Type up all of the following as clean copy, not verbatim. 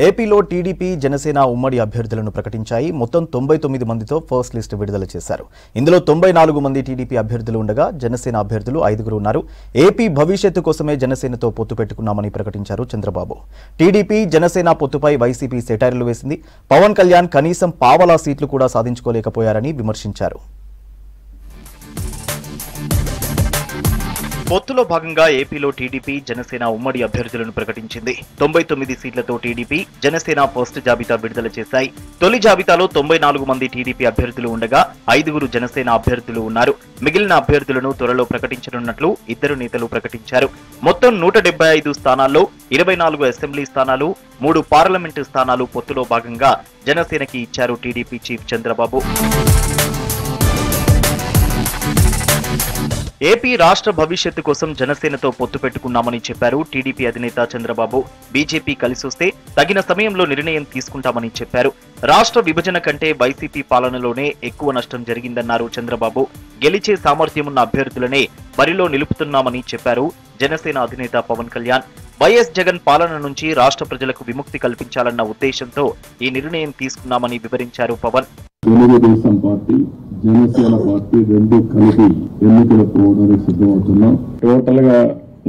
ఏపీలో టీడీపీ జనసేన ఉమ్మడి అభ్యర్థులను ప్రకటించాయి. మొత్తం 99 మందితో ఫస్ట్ లిస్ట్ విడుదల చేశారు. ఇందులో 94 మంది టీడీపీ అభ్యర్థులు ఉండగా జనసేన అభ్యర్థులు 5 ఉన్నారు. ఏపీ భవిష్యత్తు కోసమే జనసేనతో పొత్తు పెట్టుకున్నామని ప్రకటించారు చంద్రబాబు. టీడీపీ జనసేన పొత్తుపై వైసీపీ సెటైర్లు వేసింది. పవన్ కళ్యాణ్ కనీసం పావలా సీట్లు కూడా సాధించుకోలేకపోయారని విమర్శించారు. పొత్తులో భాగంగా ఏపీలో టీడీపీ జనసేన ఉమ్మడి అభ్యర్థులను ప్రకటించింది. 99 సీట్లతో టీడీపీ జనసేన ఫస్ట్ జాబితా విడుదల చేశాయి. తొలి జాబితాలో 94 మంది టీడీపీ అభ్యర్థులు ఉండగా 5 జనసేన అభ్యర్థులు ఉన్నారు. మిగిలిన అభ్యర్థులను త్వరలో ప్రకటించనున్నట్లు ఇద్దరు నేతలు ప్రకటించారు. మొత్తం 175 స్థానాల్లో 24 అసెంబ్లీ స్థానాలు, 3 పార్లమెంటు స్థానాలు పొత్తులో భాగంగా జనసేనకి ఇచ్చారు టీడీపీ చీఫ్ చంద్రబాబు. ఏపీ రాష్ట్ర భవిష్యత్తు కోసం జనసేనతో పొత్తు పెట్టుకున్నామని చెప్పారు టీడీపీ అధినేత చంద్రబాబు. బీజేపీ కలిసొస్తే తగిన సమయంలో నిర్ణయం తీసుకుంటామని చెప్పారు. రాష్ట్ర విభజన కంటే వైసీపీ పాలనలోనే ఎక్కువ నష్టం జరిగిందన్నారు చంద్రబాబు. గెలిచే సామర్థ్యమున్న అభ్యర్థులనే బరిలో నిలుపుతున్నామని చెప్పారు జనసేన అధినేత పవన్ కళ్యాణ్. వైఎస్ జగన్ పాలన నుంచి రాష్ట్ర ప్రజలకు విముక్తి కల్పించాలన్న ఉద్దేశంతో ఈ నిర్ణయం తీసుకున్నామని వివరించారు పవన్. తెలుగుదేశం పార్టీ జనసేన పార్టీ రెండు కలిపి ఎన్నికలు పోవడానికి సిద్ధమవుతున్నాం. టోటల్ గా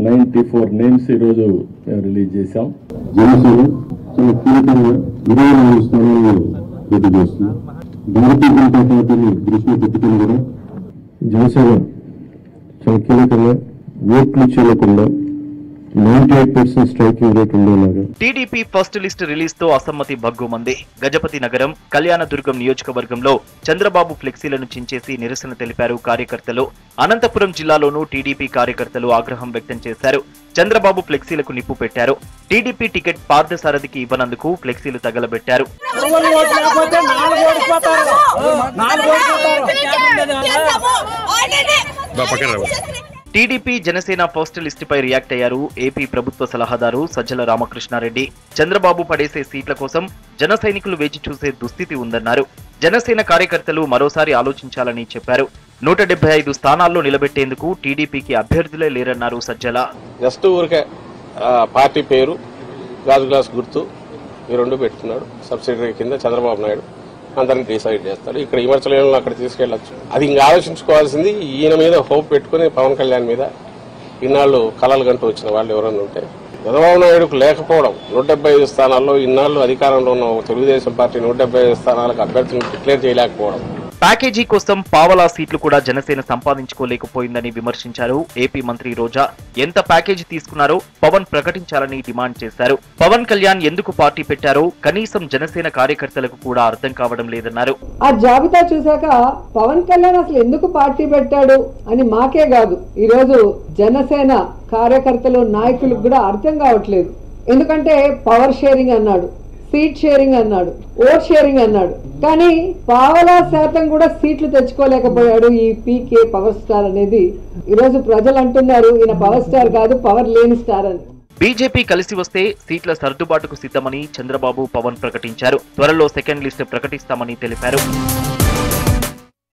94 నేమ్స్ ఈ రోజు రిలీజ్ చేశాం. జనసేన చాలా కీలకంగా 24 స్థానాల్లో పోటీ చేస్తున్నాం. భారతీయ జనతా పార్టీని దృష్టిలో పెట్టుకుని కూడా జనసేన చాలా కీలకంగా ఓట్లు చేయకుండా 98% స్ట్రైకింగ్ రేట్ ఉండేలాగా. టీడీపీ ఫస్ట్ లిస్ట్ రిలీజ్ తో అసమ్మతి భగ్గుమంది. గజపతి నగరం, కళ్యాణదుర్గం నియోజకవర్గంలో చంద్రబాబు ఫ్లెక్సీలను చించేసి నిరసన తెలిపారు కార్యకర్తలు. అనంతపురం జిల్లాలోనూ టీడీపీ కార్యకర్తలు ఆగ్రహం వ్యక్తం చేశారు. చంద్రబాబు ఫ్లెక్సీలకు నిప్పు పెట్టారు. టీడీపీ టికెట్ పార్థసారథికి ఇవ్వనందుకు ఫ్లెక్సీలు తగలబెట్టారు. టీడీపీ జనసేన ఫస్ట్ లిస్ట్ పై రియాక్ట్ అయ్యారు ఏపీ ప్రభుత్వ సలహాదారు సజ్జల రామకృష్ణారెడ్డి. చంద్రబాబు పడేసే సీట్ల కోసం జన సైనికులు వేచి చూసే దుస్థితి ఉందన్నారు. జనసేన కార్యకర్తలు మరోసారి ఆలోచించాలని చెప్పారు. 175 స్థానాల్లో నిలబెట్టేందుకు టీడీపీకి అభ్యర్థులే లేరన్నారు సజ్జల. జస్ట్ ఊరికే పార్టీ పేరు, గాజు గ్లాస్ గుర్తు ఈ రెండు పెట్టుకున్నాడు. సబ్సిడరీ కింద చంద్రబాబు నాయుడు అందరిని డిసైడ్ చేస్తాడు. ఇక్కడ విమర్శలను అక్కడ తీసుకెళ్లొచ్చు. అది ఇంకా ఆలోచించుకోవాల్సింది ఈయన మీద హోప్ పెట్టుకుని పవన్ కళ్యాణ్ మీద ఇన్నాళ్ళు కలలు గంటూ వచ్చిన వాళ్ళు ఎవరన్నా ఉంటే చంద్రబాబు నాయుడుకు లేకపోవడం, 175 స్థానాల్లో ఇన్నాళ్ళు అధికారంలో ఉన్న తెలుగుదేశం పార్టీ 175 స్థానాలకు అభ్యర్థులను డిక్లేర్ చేయలేకపోవడం. ప్యాకేజీ కోసం పావలా సీట్లు కూడా జనసేన సంపాదించుకోలేకపోయిందని విమర్శించారు ఏపీ మంత్రి రోజా. ఎంత ప్యాకేజీ తీసుకున్నారో పవన్ ప్రకటించాలని డిమాండ్ చేశారు. పవన్ కళ్యాణ్ ఎందుకు పార్టీ పెట్టారో కనీసం జనసేన కార్యకర్తలకు కూడా అర్థం కావడం లేదన్నారు. ఆ జాబితా చూశాక పవన్ కళ్యాణ్ అసలు ఎందుకు పార్టీ పెట్టాడు అని మాకే కాదు, ఈ రోజు జనసేన కార్యకర్తలు నాయకులకు కూడా అర్థం కావట్లేదు. ఎందుకంటే పవర్ షేరింగ్ అన్నాడు, సీట్ షేరింగ్ అన్నాడు, ఓట్ షేరింగ్ అన్నాడు, కానీ పావలా శాతం కూడా సీట్లు తెచ్చుకోలేకపోయాడు ఈ పీకే పవర్ స్టార్ అనేది. ఈరోజు ప్రజలు అంటున్నారు ఈయన పవర్ స్టార్ కాదు, పవర్ లేని స్టార్ అని. బీజేపీ కలిసి వస్తే సీట్ల సర్దుబాటుకు సిద్ధమని చంద్రబాబు పవన్ ప్రకటించారు. త్వరలో సెకండ్ లిస్ట్ ప్రకటిస్తామని తెలిపారు.